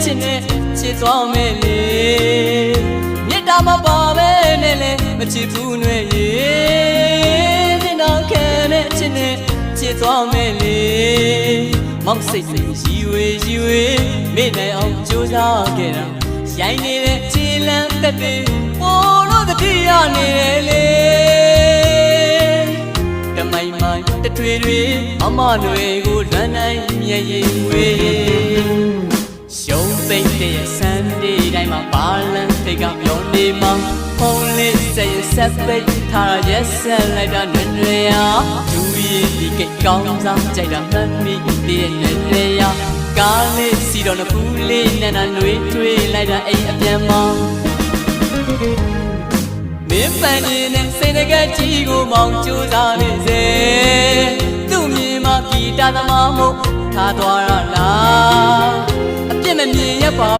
ချစ်နဲ့ချစ်သွားမယ်လေမြတ်တာမပါပဲနဲ့လေမချစ်ဘူးနွယ်ရေမျက်နှာခဲနဲ့ချစ်နဲ့ချစ်သွားမယ်လေမောက်စိတ်စိတ်ရီဝေမေ့နိုင်အောင်ကြိုးစားခဲ့တာရိုင်းနေတဲ့ခြေလမ်းသက်တွေပေါ်လို့တတိယနေတယ်လေတမိုင်မိုင်တထွေတွေမမတွေကိုလွမ်းနိုင်မျက်ရည်ဝေးရှုံးသိမ့်တဲ့ဆန်ဒီတိုင်းမှာဘာလန်ထိတ်ကပြောနေမှာဖုန်းလေးဆက်ပိတ်ထားရက်ဆက်လိုက်တာနဲ့ရလူကြီးဒီကိတ်ကောင်းစားကြိုက်တာမှတ်မိတဲ့နဲ့ရကားလေးစီတော့နှစ်ဖူးလေးနဲ့နာနှွေးထွေးလိုက်တာအိမ်အပြန်မှာမင်းပန်းနေနဲ့စိတ်တကယ်ကြီးကိုမောင်ကြိုးစားနေစေသူ့မြေမှာဂီတသမားမို့ထားသွားရလားအပြစ်မမြင်ရပါ